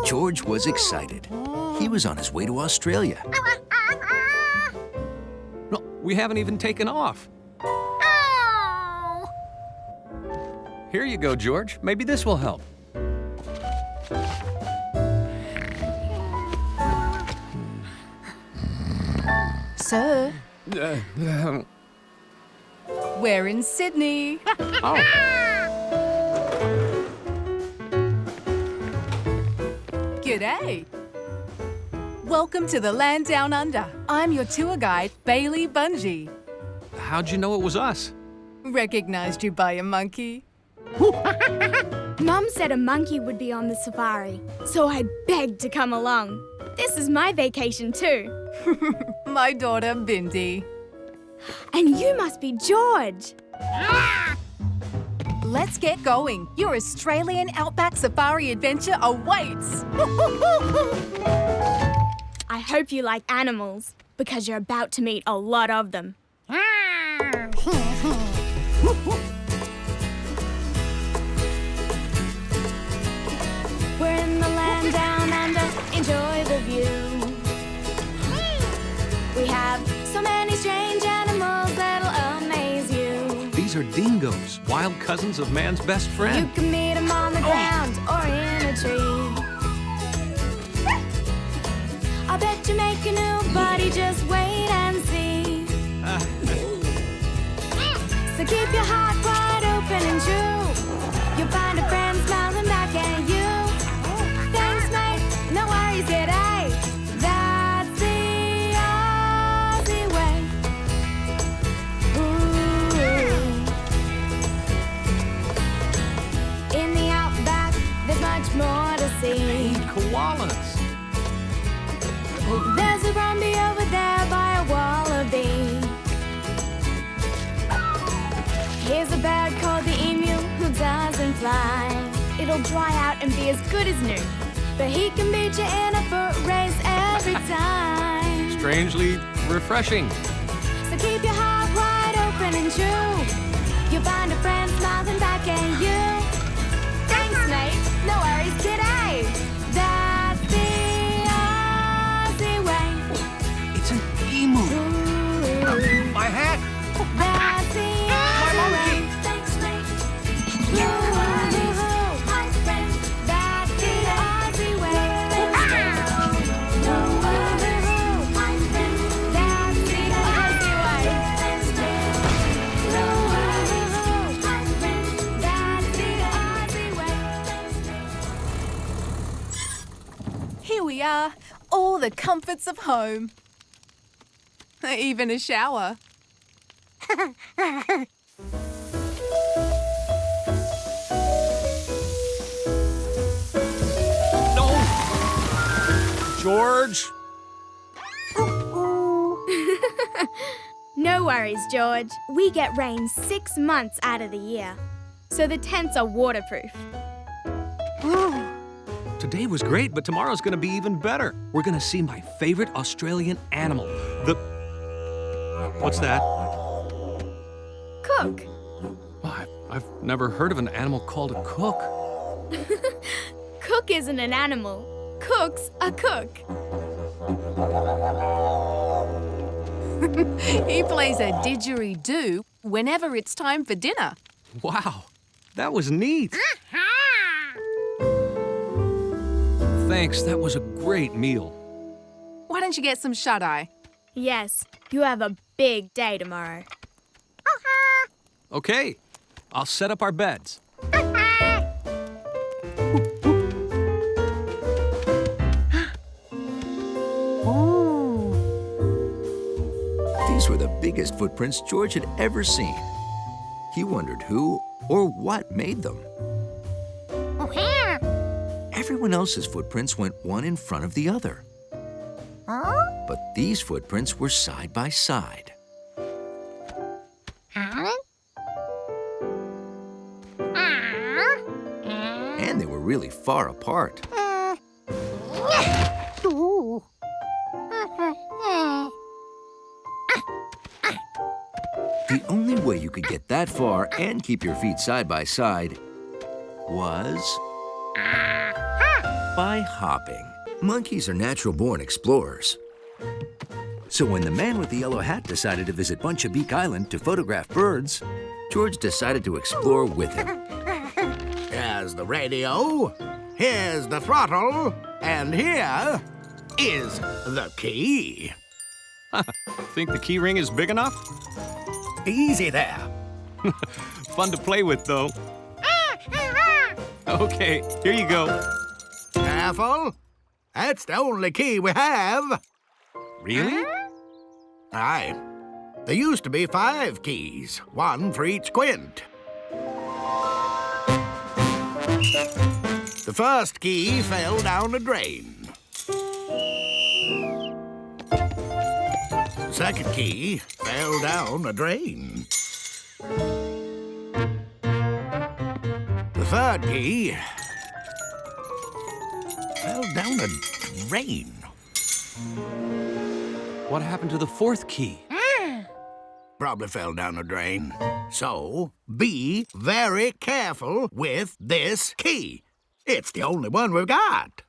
George was excited. He was on his way to Australia. No, we haven't even taken off. Oh! Here you go, George. Maybe this will help. Sir, we're in Sydney. Oh. G'day. Welcome to the land down under. I'm your tour guide, Bailey Bungie. How'd you know it was us? Recognized you by a monkey. Mum said a monkey would be on the safari, so I begged to come along. This is my vacation too. My daughter, Bindi. And you must be George. Let's get going. Your Australian outback safari adventure awaits. I hope you like animals, because you're about to meet a lot of them. We're in the land down under, enjoy the view. We have so many strange animals that'll amaze you. These are dingoes, wild cousins of man's best friend. You can meet them on the ground or in a tree. I bet you make a new buddy, just wait and see. So keep your heart wide open and true. You'll find a friend smiling back at you. Thanks, mate, no worries, g'day. That's the Aussie way. Ooh. In the outback, there's much more to see. Koalas. There's a brumby over there by a wallaby. Here's a bird called the emu who doesn't fly. It'll dry out and be as good as new, but he can beat you in a foot race every time. Strangely refreshing. So keep your heart wide open and true. You'll find a friend smiling back at you. Thanks, mate. No worries, g'day. That's the Aussie way. It's an emu. Ooh. My hat. That's the Aussie way. Thanks, mate. Ooh. My friend. That's the Aussie way. Ooh. My friend. That's the Aussie way. Ooh. My friend. That's the Aussie way. Here we are, all the comforts of home. Even a shower. No! George! No worries, George. We get rain 6 months out of the year, so the tents are waterproof. Today was great, but tomorrow's gonna be even better. We're gonna see my favorite Australian animal, the... What's that? Cook. Oh, I've never heard of an animal called a cook. Cook isn't an animal. Cook's a cook. He plays a didgeridoo whenever it's time for dinner. Wow, that was neat. Thanks, that was a great meal. Why don't you get some shut-eye? Yes, you have a big day tomorrow. Okay, I'll set up our beds. These were the biggest footprints George had ever seen. He wondered who or what made them. Everyone else's footprints went one in front of the other. But these footprints were side by side. And they were really far apart. The only way you could get that far and keep your feet side by side was by hopping. Monkeys are natural-born explorers. So when the man with the yellow hat decided to visit Buncha Beak Island to photograph birds, George decided to explore with him. Here's the radio, here's the throttle, and here is the key. Think the key ring is big enough? Easy there. Fun to play with, though. Okay, here you go. Careful. That's the only key we have. Really? Aye. There used to be 5 keys, 1 for each quint. The first key fell down a drain. The second key fell down a drain. The third key fell down a drain. What happened to the 4th key? Probably fell down a drain. So, be very careful with this key. It's the only one we've got.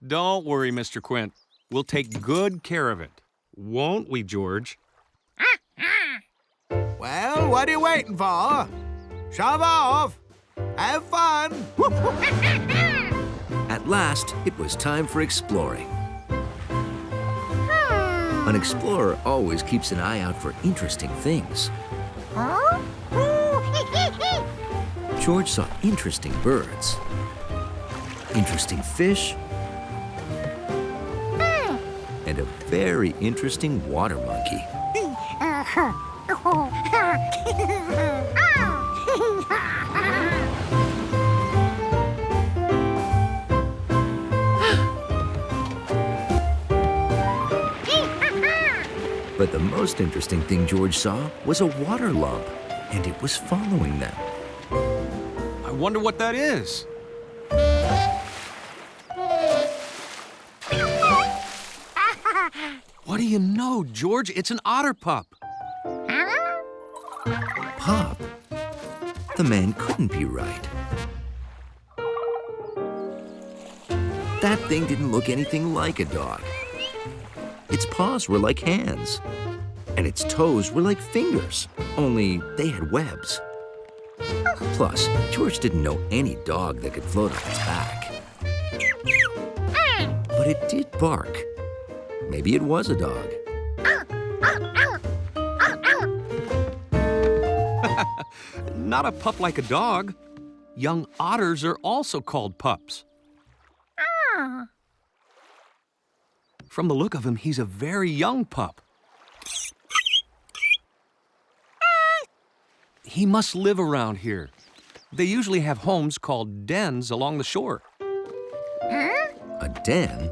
Don't worry, Mr. Quint. We'll take good care of it. Won't we, George? Well, what are you waiting for? Shove off. Have fun. At last, it was time for exploring. An explorer always keeps an eye out for interesting things. George saw interesting birds, interesting fish, and a very interesting water monkey. But the most interesting thing George saw was a water lump, and it was following them. I wonder what that is. What do you know, George? It's an otter pup. Pup? The man couldn't be right. That thing didn't look anything like a dog. Its paws were like hands, and its toes were like fingers, only they had webs. Plus, George didn't know any dog that could float on its back. But it did bark. Maybe it was a dog. Not a pup like a dog. Young otters are also called pups. From the look of him, he's a very young pup. He must live around here. They usually have homes called dens along the shore. A den?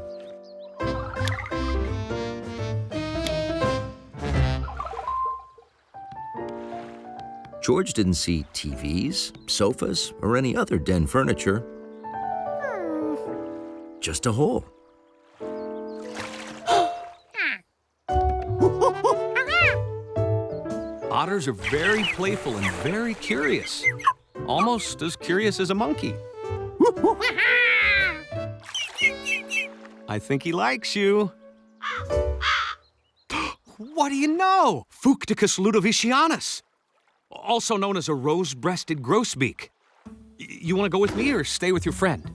George didn't see TVs, sofas, or any other den furniture. Just a hole. Otters are very playful and very curious. Almost as curious as a monkey. I think he likes you. What do you know? Fucticus ludovicianus, also known as a rose-breasted grosbeak. You want to go with me or stay with your friend?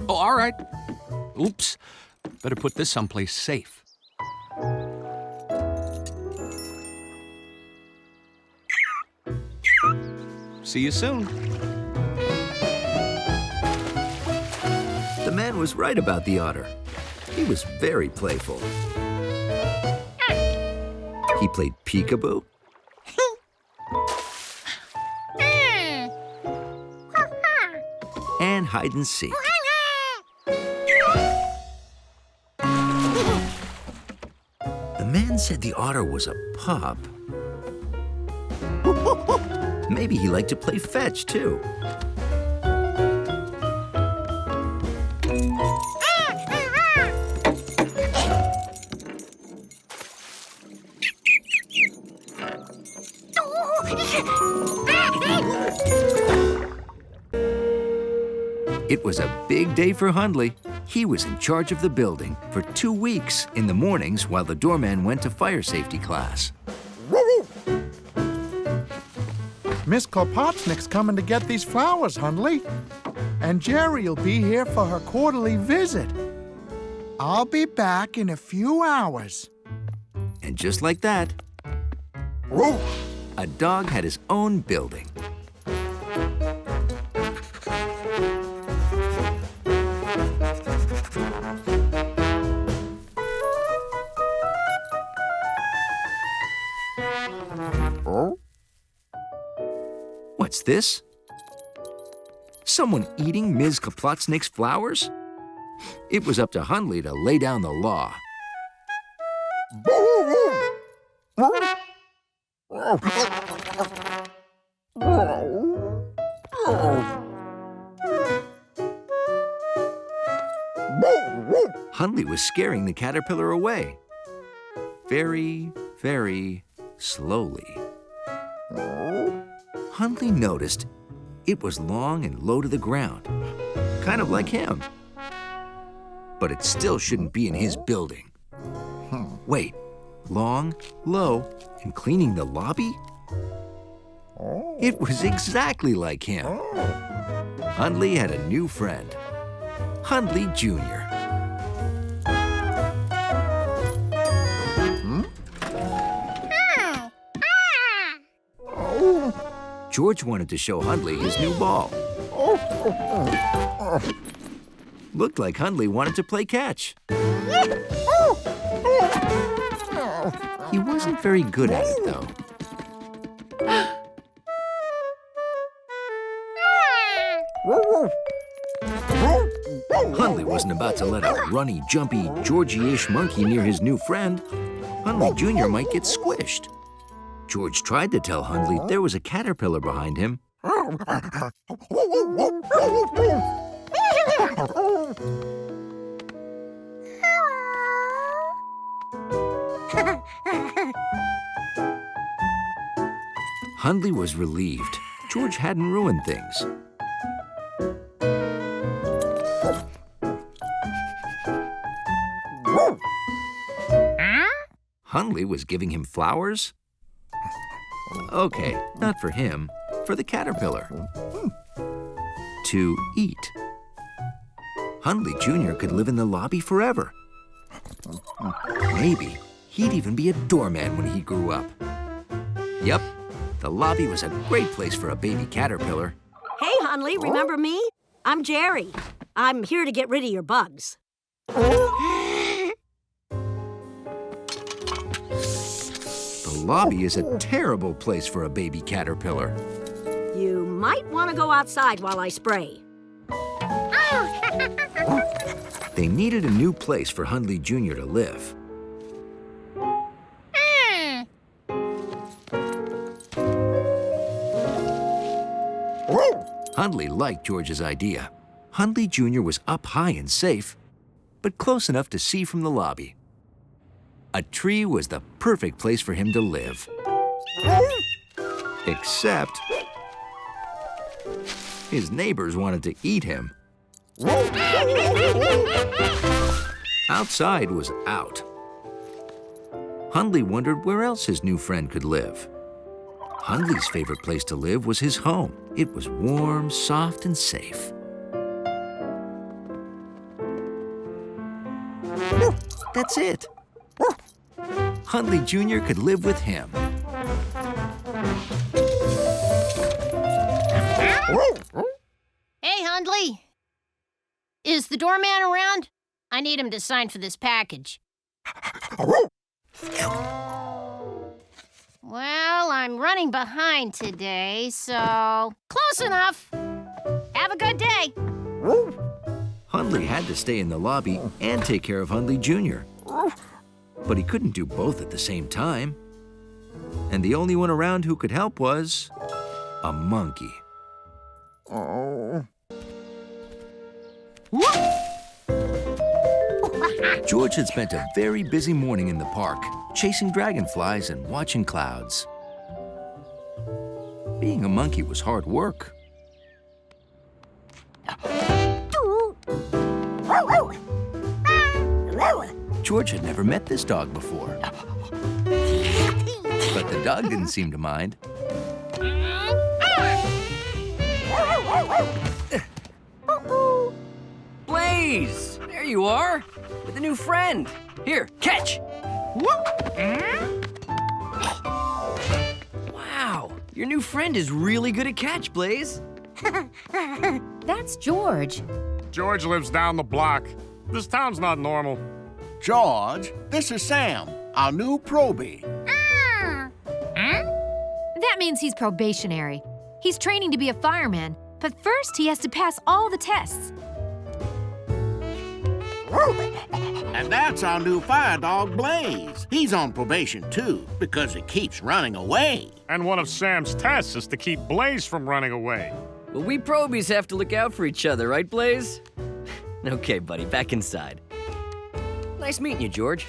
Oh, all right. Oops. Better put this someplace safe. See you soon. The man was right about the otter. He was very playful. He played peekaboo. And hide and seek. The man said the otter was a pup. Maybe he liked to play fetch, too. It was a big day for Hundley. He was in charge of the building for 2 weeks in the mornings while the doorman went to fire safety class. Miss Kropotnik's coming to get these flowers, Hundley. And Jerry'll be here for her quarterly visit. I'll be back in a few hours. And just like that, a dog had his own building. What's this? Someone eating Ms. Kropotnik's flowers? It was up to Hundley to lay down the law. Hundley was scaring the caterpillar away. Very, very slowly. Hundley noticed it was long and low to the ground, kind of like him. But it still shouldn't be in his building. Wait, long, low, and cleaning the lobby? It was exactly like him. Hundley had a new friend, Hundley Jr. George wanted to show Hundley his new ball. Looked like Hundley wanted to play catch. He wasn't very good at it, though. Hundley wasn't about to let a runny, jumpy, Georgie-ish monkey near his new friend. Hundley Jr. might get squished. George tried to tell Hundley there was a caterpillar behind him. Hundley was relieved. George hadn't ruined things. Hundley was giving him flowers? Okay, not for him, for the caterpillar. To eat. Hundley Jr. could live in the lobby forever. Maybe he'd even be a doorman when he grew up. Yep, the lobby was a great place for a baby caterpillar. Hey, Hundley, remember me? I'm Jerry. I'm here to get rid of your bugs. The lobby is a terrible place for a baby caterpillar. You might want to go outside while I spray. They needed a new place for Hundley Jr. to live. Hundley liked George's idea. Hundley Jr. was up high and safe, but close enough to see from the lobby. A tree was the perfect place for him to live. Except his neighbors wanted to eat him. Outside was out. Hundley wondered where else his new friend could live. Hundley's favorite place to live was his home. It was warm, soft, and safe. That's it. Hundley Jr. could live with him. Hey, Hundley. Is the doorman around? I need him to sign for this package. Well, I'm running behind today, so close enough. Have a good day. Hundley had to stay in the lobby and take care of Hundley Jr. But he couldn't do both at the same time. And the only one around who could help was a monkey. George had spent a very busy morning in the park, chasing dragonflies and watching clouds. Being a monkey was hard work. George had never met this dog before. But the dog didn't seem to mind. Blaze! There you are, with a new friend. Here, catch! Wow, your new friend is really good at catch, Blaze. That's George. George lives down the block. This town's not normal. George, this is Sam, our new probie. That means he's probationary. He's training to be a fireman, but first he has to pass all the tests. And that's our new fire dog, Blaze. He's on probation, too, because he keeps running away. And one of Sam's tests is to keep Blaze from running away. Well, we probies have to look out for each other, right, Blaze? Okay, buddy, back inside. Nice meeting you, George.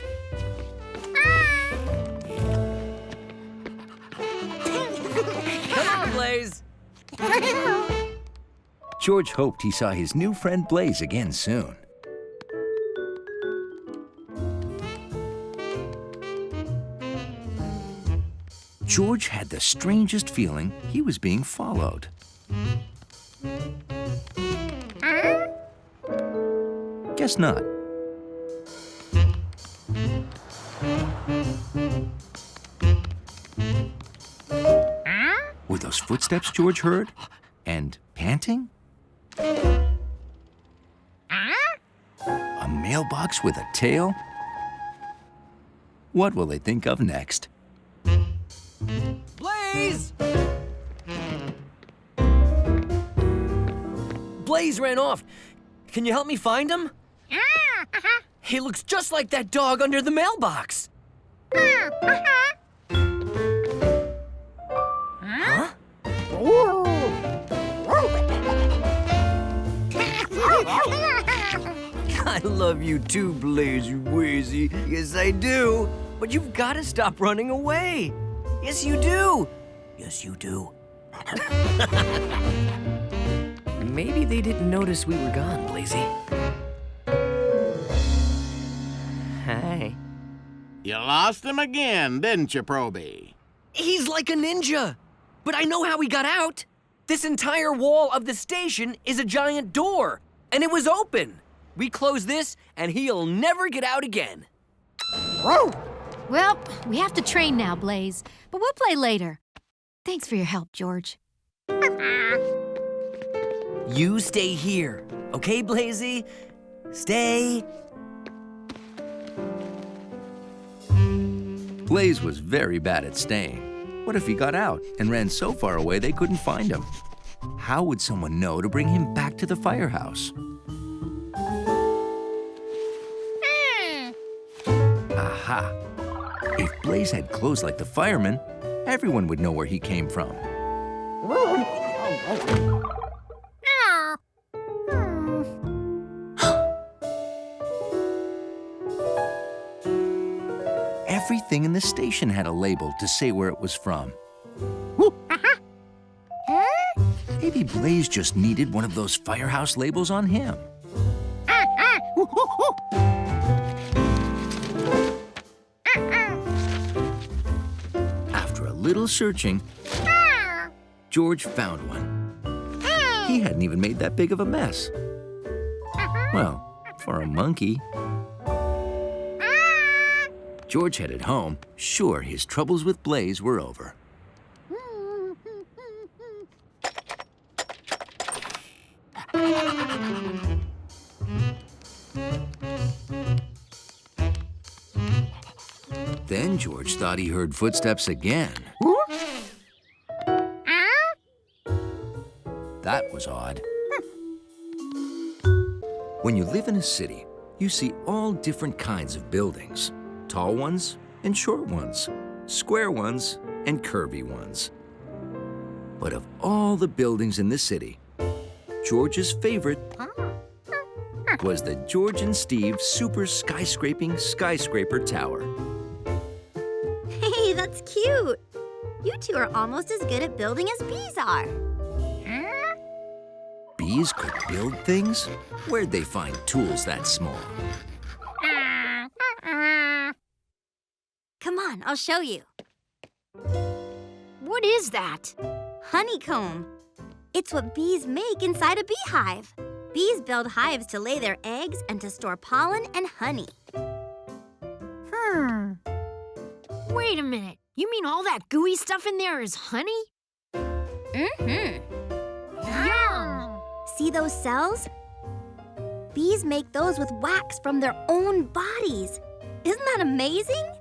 Come on, Blaze. George hoped he saw his new friend Blaze again soon. George had the strangest feeling he was being followed. Guess not. Were those footsteps George heard? And panting? A mailbox with a tail? What will they think of next? Blaze! Blaze ran off. Can you help me find him? He looks just like that dog under the mailbox. Huh? I love you too, Blaze, you Wazy. Yes, I do. But you've got to stop running away. Yes, you do. Yes, you do. Maybe they didn't notice we were gone, Blazy. Hi. You lost him again, didn't you, probie? He's like a ninja. But I know how he got out. This entire wall of the station is a giant door, and it was open. We close this, and he'll never get out again. Well, we have to train now, Blaze, but we'll play later. Thanks for your help, George. You stay here, okay, Blazy? Stay. Blaze was very bad at staying. What if he got out and ran so far away they couldn't find him? How would someone know to bring him back to the firehouse? Aha! If Blaze had clothes like the fireman, everyone would know where he came from. Everything in the station had a label to say where it was from. Maybe Blaze just needed one of those firehouse labels on him. After a little searching, George found one. He hadn't even made that big of a mess. Well, for a monkey. George headed home, sure his troubles with Blaze were over. Then George thought he heard footsteps again. That was odd. When you live in a city, you see all different kinds of buildings. Tall ones and short ones, square ones and curvy ones. But of all the buildings in the city, George's favorite was the George and Steve Super Skyscraper Tower. Hey, that's cute. You two are almost as good at building as bees are. Bees could build things? Where'd they find tools that small? I'll show you. What is that? Honeycomb. It's what bees make inside a beehive. Bees build hives to lay their eggs and to store pollen and honey. Wait a minute. You mean all that gooey stuff in there is honey? Mm-hmm. Yum! See those cells? Bees make those with wax from their own bodies. Isn't that amazing?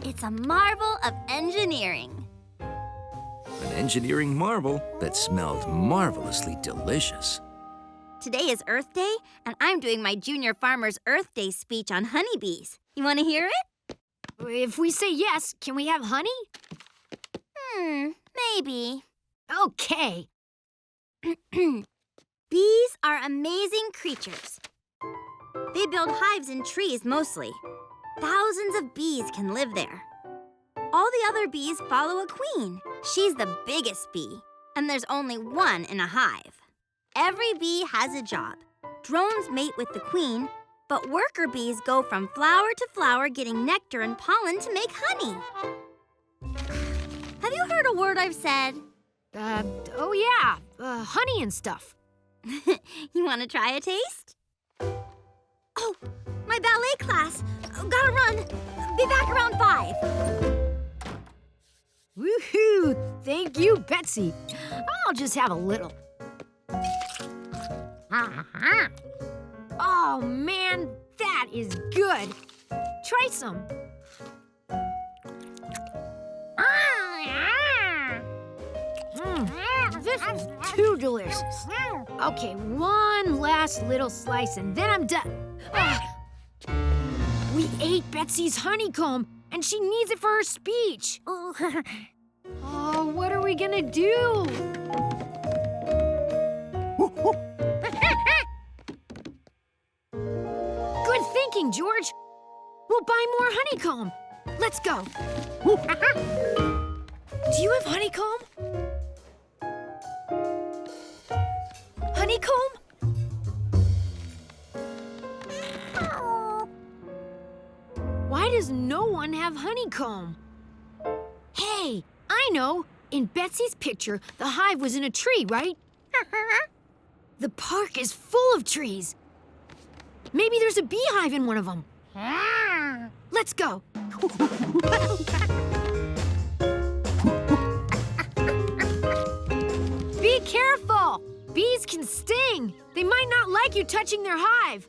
It's a marvel of engineering. An engineering marvel that smelled marvelously delicious. Today is Earth Day, and I'm doing my Junior Farmer's Earth Day speech on honeybees. You want to hear it? If we say yes, can we have honey? Maybe. Okay. Bees are amazing creatures. They build hives in trees mostly. Thousands of bees can live there. All the other bees follow a queen. She's the biggest bee, and there's only one in a hive. Every bee has a job. Drones mate with the queen, but worker bees go from flower to flower getting nectar and pollen to make honey. Have you heard a word I've said? Oh yeah, honey and stuff. You want to try a taste? Oh, my ballet class. Gotta run. Be back around 5. Woohoo! Thank you, Betsy. I'll just have a little. Oh, man, that is good. Try some. This is too delicious. Okay, one last little slice and then I'm done. We ate Betsy's honeycomb and she needs it for her speech. Oh, what are we gonna do? Good thinking, George. We'll buy more honeycomb. Let's go. Do you have honeycomb? Honeycomb? Why does no one have honeycomb? Hey, I know. In Betsy's picture, the hive was in a tree, right? The park is full of trees. Maybe there's a beehive in one of them. Let's go. Be careful! Bees can sting. They might not like you touching their hive.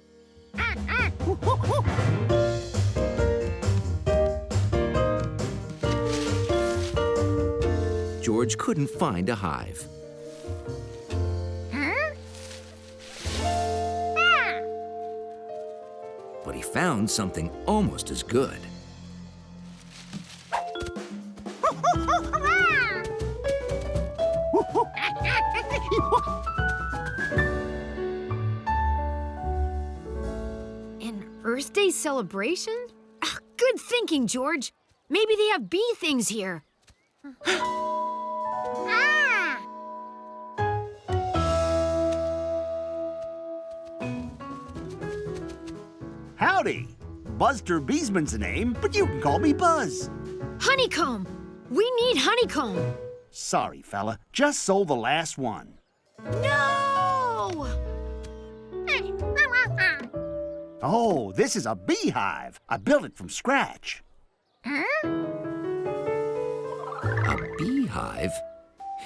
George couldn't find a hive. But he found something almost as good. An Earth Day celebration? Good thinking, George. Maybe they have bee things here. Howdy. Buster Beesman's the name, but you can call me Buzz. Honeycomb! We need honeycomb! Sorry, fella. Just sold the last one. No! Oh, this is a beehive. I built it from scratch. A beehive?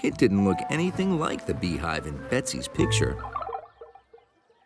It didn't look anything like the beehive in Betsy's picture.